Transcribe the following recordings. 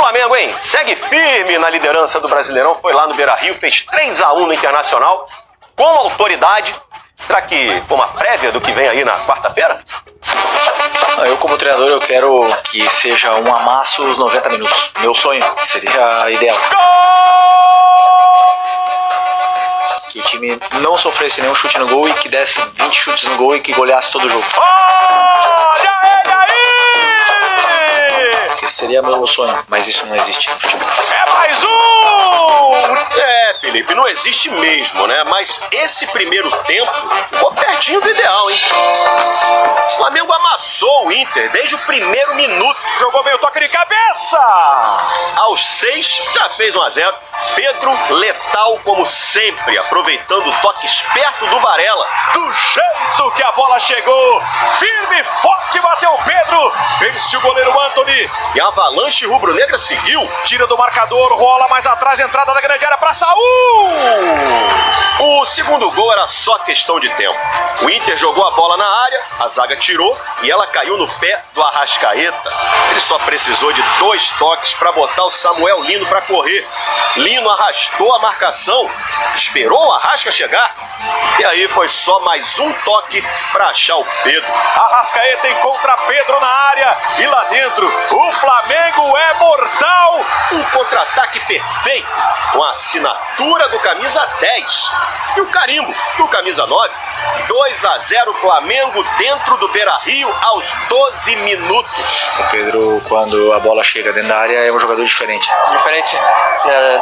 Flamengo, hein? Segue firme na liderança do Brasileirão. Foi lá no Beira-Rio, fez 3-1 no Internacional com autoridade. Será que foi uma prévia do que vem aí na quarta-feira? Eu, como treinador, eu quero que seja um amasso os 90 minutos. Meu sonho seria ideal. Que o time não sofresse nenhum chute no gol e que desse 20 chutes no gol e que goleasse todo o jogo. Olha ele aí! Esse seria meu sonho, mas isso não existe no futebol. É mais um! Felipe, não existe mesmo, né? Mas esse primeiro tempo ficou pertinho do ideal, hein? O Flamengo amassou o Inter desde o primeiro minuto. Jogou bem o toque de cabeça! Aos 6, já fez 1-0. Pedro letal como sempre, aproveitando o toque esperto do Varela. Do jeito que a bola chegou, firme, forte, bateu o Pedro. Vence o goleiro Antony. E a avalanche rubro-negra seguiu. Tira do marcador, rola mais atrás, entrada da grande área para Saúl. O segundo gol era só questão de tempo. O Inter jogou a bola na área, a zaga tirou e ela caiu no pé do Arrascaeta. Ele só precisou de 2 toques para botar o Samuel Lino para correr. Lino arrastou a marcação, esperou o Arrasca chegar e aí foi só mais um toque para achar o Pedro. Arrascaeta encontra Pedro na área e lá dentro o Flamengo é mortal. Um contra-ataque perfeito com a assinatura do camisa 10 e o carimbo do camisa 9. 2-0 Flamengo dentro do Beira-Rio aos 12 minutos. O Pedro, quando a bola chega dentro da área, é um jogador diferente. Diferente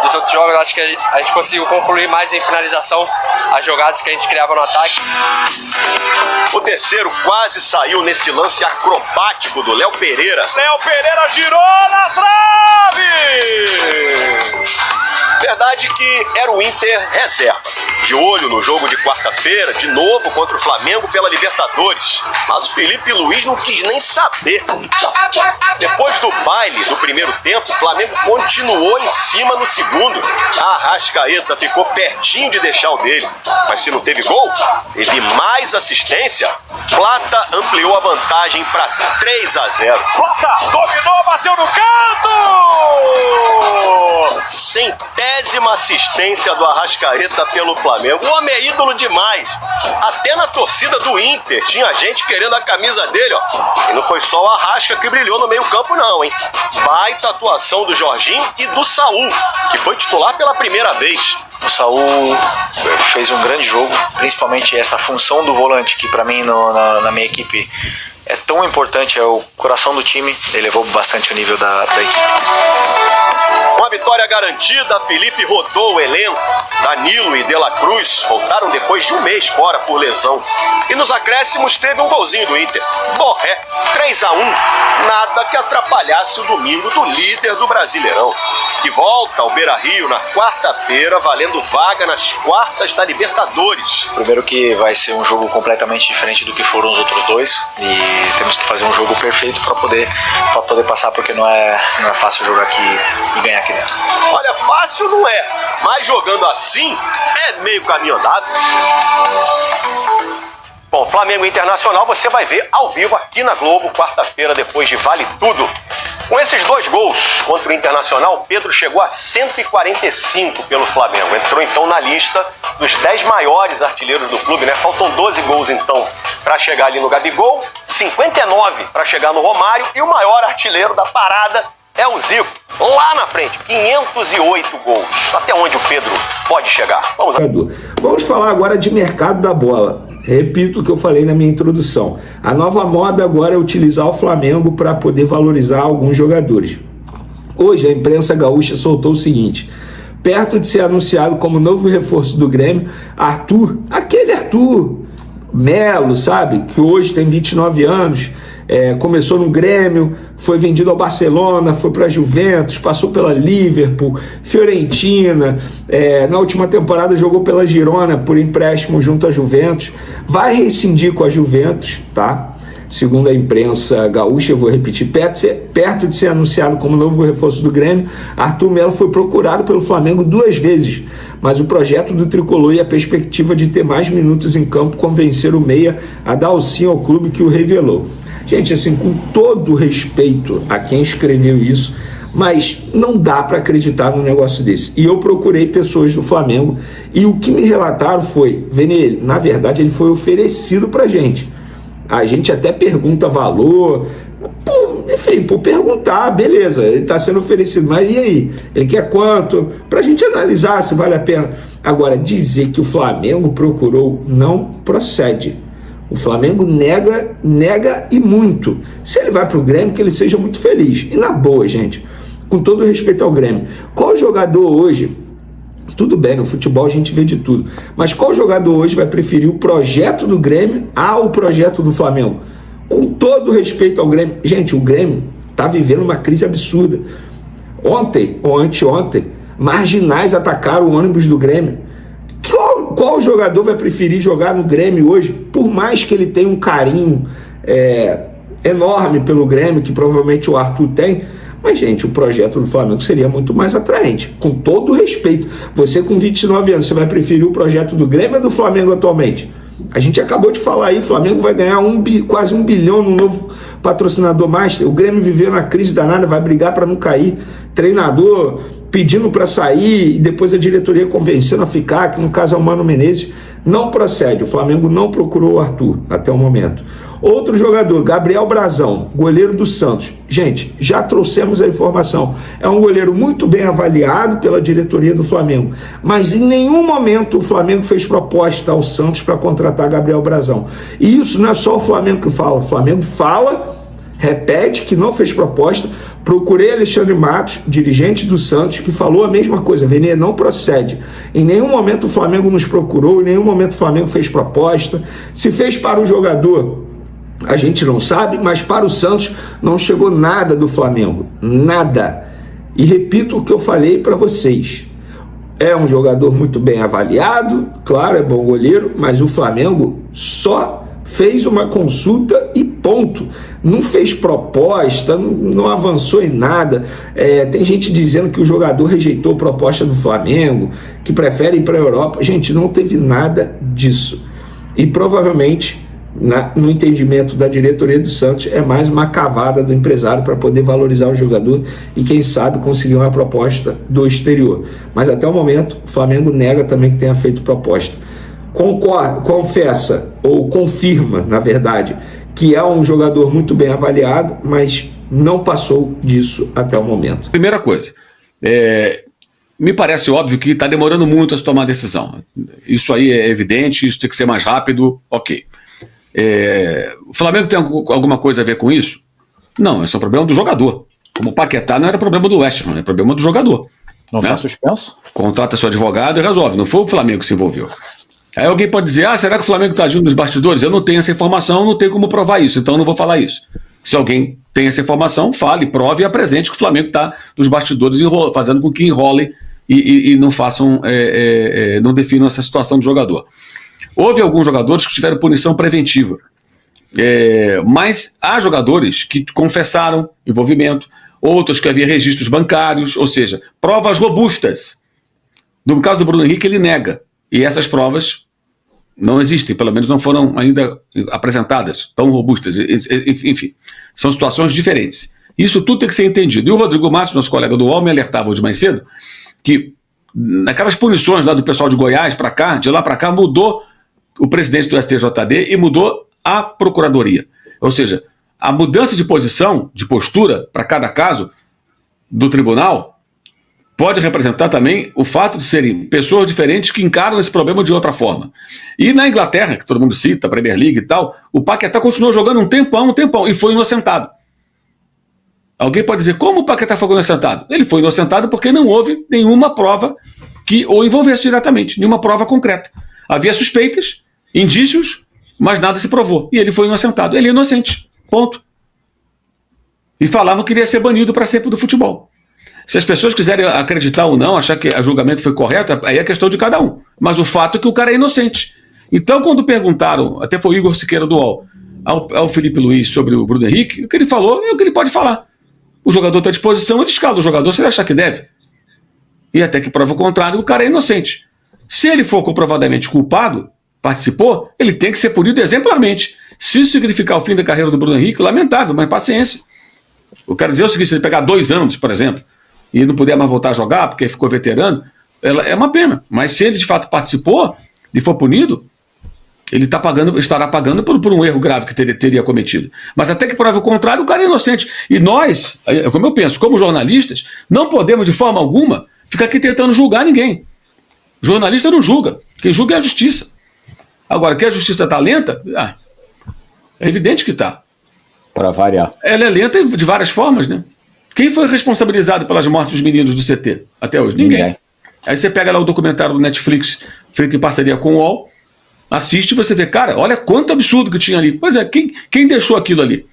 dos outros jogos, acho que a gente conseguiu concluir mais em finalização as jogadas que a gente criava no ataque. O terceiro quase saiu nesse lance acrobático do Léo Pereira. Léo Pereira girou na trave! Verdade que era o Inter reserva. De olho no jogo de quarta-feira, de novo contra o Flamengo pela Libertadores. Mas o Felipe Luiz não quis nem saber. Depois do baile do primeiro tempo, o Flamengo continuou em cima no segundo. A Arrascaeta ficou pertinho de deixar o dele. Mas se não teve gol, teve mais assistência. Plata ampliou a vantagem para 3-0. Plata dominou, bateu no canto! Centésima assistência do Arrascaeta pelo Flamengo. O homem é ídolo demais. Até na torcida do Inter tinha gente querendo a camisa dele, ó. E não foi só o Arrasca que brilhou no meio-campo, não, hein? Baita atuação do Jorginho e do Saúl, que foi titular pela primeira vez. O Saúl fez um grande jogo, principalmente essa função do volante, que pra mim na minha equipe é tão importante, é o coração do time. Ele levou bastante o nível da equipe. Com a vitória garantida, Felipe rodou o elenco. Danilo e De La Cruz voltaram depois de um mês fora por lesão. E nos acréscimos teve um golzinho do Inter. Borré, 3-1. Nada que atrapalhasse o domingo do líder do Brasileirão. Que volta ao Beira-Rio na quarta-feira, valendo vaga nas quartas da Libertadores. Primeiro que vai ser um jogo completamente diferente do que foram os outros dois. E temos que fazer um jogo perfeito para poder passar, porque não é fácil jogar aqui e ganhar aqui dentro. Olha, fácil não é, mas jogando assim é meio caminho andado. Bom, Flamengo Internacional você vai ver ao vivo aqui na Globo, quarta-feira, depois de Vale Tudo. Com esses 2 gols contra o Internacional, Pedro chegou a 145 pelo Flamengo. Entrou então na lista dos 10 maiores artilheiros do clube, né? Faltam 12 gols então para chegar ali no Gabigol, 59 para chegar no Romário e o maior artilheiro da parada é o Zico. Lá na frente, 508 gols. Até onde o Pedro pode chegar? Vamos falar agora de mercado da bola. Repito o que eu falei na minha introdução. A nova moda agora é utilizar o Flamengo para poder valorizar alguns jogadores. Hoje a imprensa gaúcha soltou o seguinte: perto de ser anunciado como novo reforço do Grêmio, Arthur, aquele Arthur Melo, sabe? Que hoje tem 29 anos, começou no Grêmio, foi vendido ao Barcelona, foi para a Juventus, passou pela Liverpool, Fiorentina, na última temporada jogou pela Girona por empréstimo junto à Juventus, vai rescindir com a Juventus, tá? Segundo a imprensa gaúcha, eu vou repetir, perto de ser anunciado como novo reforço do Grêmio, Arthur Melo foi procurado pelo Flamengo 2 vezes, mas o projeto do Tricolor e a perspectiva de ter mais minutos em campo convenceram o meia a dar o sim ao clube que o revelou. Gente, assim, com todo respeito a quem escreveu isso, Mas não dá para acreditar num negócio desse. E eu procurei pessoas do Flamengo e o que me relataram foi, Vene, na verdade ele foi oferecido pra gente. A gente até pergunta valor, enfim, por perguntar, beleza, ele está sendo oferecido, mas e aí? Ele quer quanto? Para a gente analisar se vale a pena. Agora, dizer que o Flamengo procurou não procede. O Flamengo nega e muito. Se ele vai para o Grêmio, que ele seja muito feliz. E na boa, gente, com todo respeito ao Grêmio, qual jogador hoje, tudo bem, no futebol a gente vê de tudo, mas qual jogador hoje vai preferir o projeto do Grêmio ao projeto do Flamengo? Com todo respeito ao Grêmio, gente, o Grêmio está vivendo uma crise absurda. Ontem ou anteontem, marginais atacaram o ônibus do Grêmio. Qual jogador vai preferir jogar no Grêmio hoje, por mais que ele tenha um carinho enorme pelo Grêmio, que provavelmente o Arthur tem? Mas, gente, o projeto do Flamengo seria muito mais atraente, com todo respeito. Você com 29 anos, você vai preferir o projeto do Grêmio ou do Flamengo atualmente? A gente acabou de falar aí, o Flamengo vai ganhar quase 1 bilhão no novo patrocinador master. O Grêmio viveu na crise danada, vai brigar para não cair. Treinador pedindo para sair e depois a diretoria convencendo a ficar, que no caso é o Mano Menezes. Não procede, o Flamengo não procurou o Arthur até o momento. Outro jogador, Gabriel Brazão, goleiro do Santos. Gente, já trouxemos a informação. É um goleiro muito bem avaliado pela diretoria do Flamengo, mas em nenhum momento o Flamengo fez proposta ao Santos para contratar Gabriel Brazão. E isso não é só o Flamengo que fala. O Flamengo fala, repete que não fez proposta. Procurei Alexandre Matos, dirigente do Santos, que falou a mesma coisa. Vene, não procede. Em nenhum momento o Flamengo nos procurou, em nenhum momento o Flamengo fez proposta. Se fez para o jogador, a gente não sabe, mas para o Santos não chegou nada do Flamengo. Nada. E repito o que eu falei para vocês. É um jogador muito bem avaliado, claro, é bom goleiro, mas o Flamengo só fez uma consulta e ponto. Não fez proposta, não avançou em nada. Tem gente dizendo que o jogador rejeitou a proposta do Flamengo, que prefere ir para a Europa. Gente, não teve nada disso. E provavelmente, no entendimento da diretoria do Santos, é mais uma cavada do empresário para poder valorizar o jogador e, quem sabe, conseguir uma proposta do exterior. Mas até o momento, o Flamengo nega também que tenha feito proposta. Confessa, ou confirma, na verdade, que é um jogador muito bem avaliado, mas não passou disso até o momento. Primeira coisa, me parece óbvio que está demorando muito a se tomar a decisão. Isso aí é evidente, isso tem que ser mais rápido, ok. O Flamengo tem alguma coisa a ver com isso? Não, esse é um problema do jogador. Como o Paquetá não era problema do West Ham, é problema do jogador. Não está suspenso? Contrata seu advogado e resolve. Não foi o Flamengo que se envolveu. Aí alguém pode dizer, será que o Flamengo está agindo nos bastidores? Eu não tenho essa informação, não tenho como provar isso, então não vou falar isso. Se alguém tem essa informação, fale, prove e apresente que o Flamengo está nos bastidores fazendo com que enrolem e não façam, não definam essa situação do jogador. Houve alguns jogadores que tiveram punição preventiva, mas há jogadores que confessaram envolvimento, outros que havia registros bancários, ou seja, provas robustas. No caso do Bruno Henrique, ele nega, e essas provas não existem, pelo menos não foram ainda apresentadas, tão robustas, enfim, são situações diferentes. Isso tudo tem que ser entendido. E o Rodrigo Matos, nosso colega do UOL, me alertava hoje mais cedo, que naquelas punições lá do pessoal de Goiás para cá, de lá para cá, mudou o presidente do STJD e mudou a procuradoria. Ou seja, a mudança de posição, de postura para cada caso do tribunal pode representar também o fato de serem pessoas diferentes que encaram esse problema de outra forma. E na Inglaterra, que todo mundo cita, a Premier League e tal, o Paquetá continuou jogando um tempão, e foi inocentado. Alguém pode dizer, como o Paquetá foi inocentado? Ele foi inocentado porque não houve nenhuma prova que o envolvesse diretamente, nenhuma prova concreta. Havia suspeitas, indícios, mas nada se provou. E ele foi inocentado. Ele é inocente. Ponto. E falavam que iria ser banido para sempre do futebol. Se as pessoas quiserem acreditar ou não, achar que o julgamento foi correto, aí é questão de cada um. Mas o fato é que o cara é inocente. Então, quando perguntaram, até foi o Igor Siqueira do UOL, ao Felipe Luiz sobre o Bruno Henrique, o que ele falou é o que ele pode falar. O jogador está à disposição, ele escala o jogador se ele achar que deve. E até que prova o contrário, o cara é inocente. Se ele for comprovadamente culpado, participou, ele tem que ser punido exemplarmente. Se isso significar o fim da carreira do Bruno Henrique, lamentável, mas paciência. Eu quero dizer o seguinte, se ele pegar 2 anos, por exemplo, e não puder mais voltar a jogar porque ficou veterano, é uma pena. Mas se ele de fato participou e for punido, ele estará pagando por um erro grave que teria cometido. Mas até que prove o contrário, o cara é inocente. E nós, como eu penso, como jornalistas, não podemos de forma alguma ficar aqui tentando julgar ninguém. O jornalista não julga. Quem julga é a justiça. Agora, que a justiça está lenta? É evidente que está. Para variar. Ela é lenta de várias formas, né? Quem foi responsabilizado pelas mortes dos meninos do CT até hoje? Ninguém. Aí você pega lá o documentário do Netflix, feito em parceria com o UOL, assiste e você vê, cara, olha quanto absurdo que tinha ali. Pois é, quem deixou aquilo ali?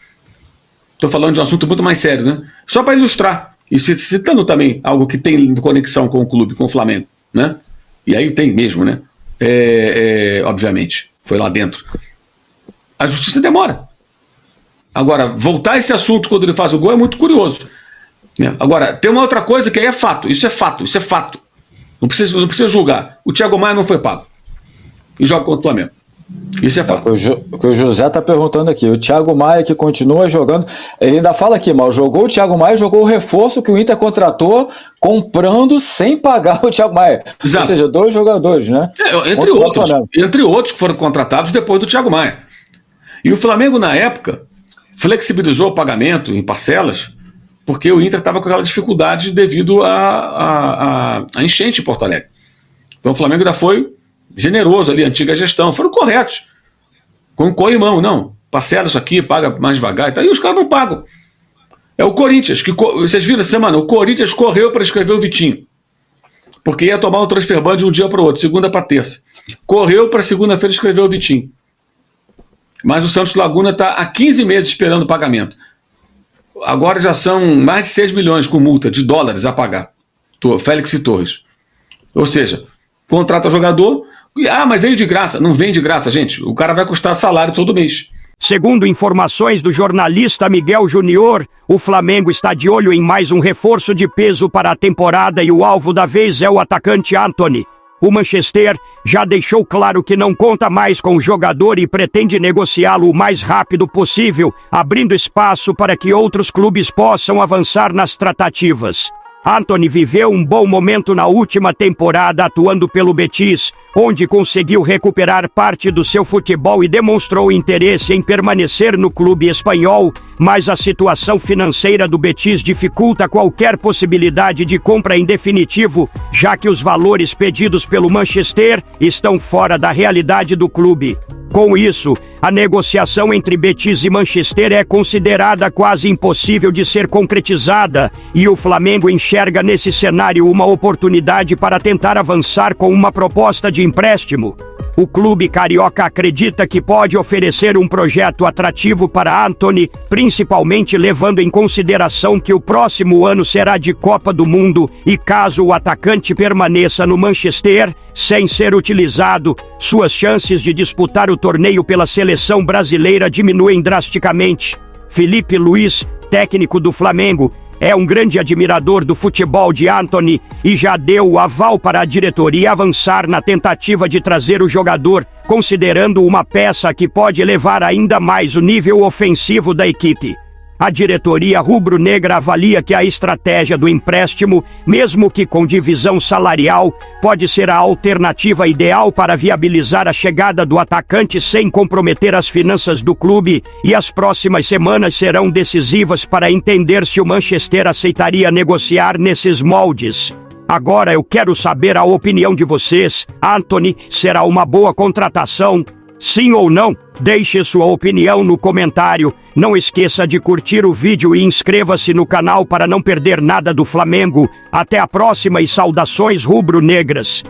Estou falando de um assunto muito mais sério, né? Só para ilustrar, e citando também algo que tem conexão com o clube, com o Flamengo, né? E aí tem mesmo, né? Obviamente, foi lá dentro. A justiça demora. Agora, voltar a esse assunto quando ele faz o gol é muito curioso. Né? Agora, tem uma outra coisa que aí é fato. Isso é fato. Não precisa julgar. O Thiago Maia não foi pago. E joga contra o Flamengo. Isso é fato. O que o José está perguntando aqui. O Thiago Maia que continua jogando. Ele ainda fala aqui, mal jogou o Thiago Maia, jogou o reforço que o Inter contratou, comprando sem pagar o Thiago Maia. Exato. Ou seja, 2 jogadores, né? Entre outros que foram contratados depois do Thiago Maia. E o Flamengo, na época, flexibilizou o pagamento em parcelas, porque o Inter estava com aquela dificuldade devido à enchente em Porto Alegre. Então o Flamengo ainda foi generoso ali, antiga gestão, foram corretos. Com corrimão, não, parcela isso aqui, paga mais devagar e tal, e os caras não pagam. É o Corinthians, vocês viram essa semana, o Corinthians correu para escrever o Vitinho, porque ia tomar um transfer ban de um dia para o outro, segunda para terça. Correu para segunda-feira escrever o Vitinho. Mas o Santos Laguna está há 15 meses esperando o pagamento. Agora já são mais de 6 milhões com multa de dólares a pagar. Félix e Torres. Ou seja, contrata jogador, mas veio de graça. Não vem de graça, gente. O cara vai custar salário todo mês. Segundo informações do jornalista Miguel Júnior, o Flamengo está de olho em mais um reforço de peso para a temporada e o alvo da vez é o atacante Antony. O Manchester já deixou claro que não conta mais com o jogador e pretende negociá-lo o mais rápido possível, abrindo espaço para que outros clubes possam avançar nas tratativas. Antony viveu um bom momento na última temporada atuando pelo Betis, onde conseguiu recuperar parte do seu futebol e demonstrou interesse em permanecer no clube espanhol, mas a situação financeira do Betis dificulta qualquer possibilidade de compra em definitivo, já que os valores pedidos pelo Manchester estão fora da realidade do clube. Com isso, a negociação entre Betis e Manchester é considerada quase impossível de ser concretizada, e o Flamengo enxerga nesse cenário uma oportunidade para tentar avançar com uma proposta de empréstimo. O clube carioca acredita que pode oferecer um projeto atrativo para Antony, principalmente levando em consideração que o próximo ano será de Copa do Mundo e caso o atacante permaneça no Manchester, sem ser utilizado, suas chances de disputar o torneio pela seleção brasileira diminuem drasticamente. Felipe Luiz, técnico do Flamengo, é um grande admirador do futebol de Antony e já deu o aval para a diretoria avançar na tentativa de trazer o jogador, considerando uma peça que pode elevar ainda mais o nível ofensivo da equipe. A diretoria rubro-negra avalia que a estratégia do empréstimo, mesmo que com divisão salarial, pode ser a alternativa ideal para viabilizar a chegada do atacante sem comprometer as finanças do clube, e as próximas semanas serão decisivas para entender se o Manchester aceitaria negociar nesses moldes. Agora eu quero saber a opinião de vocês. Antony será uma boa contratação? Sim ou não? Deixe sua opinião no comentário. Não esqueça de curtir o vídeo e inscreva-se no canal para não perder nada do Flamengo. Até a próxima e saudações rubro-negras.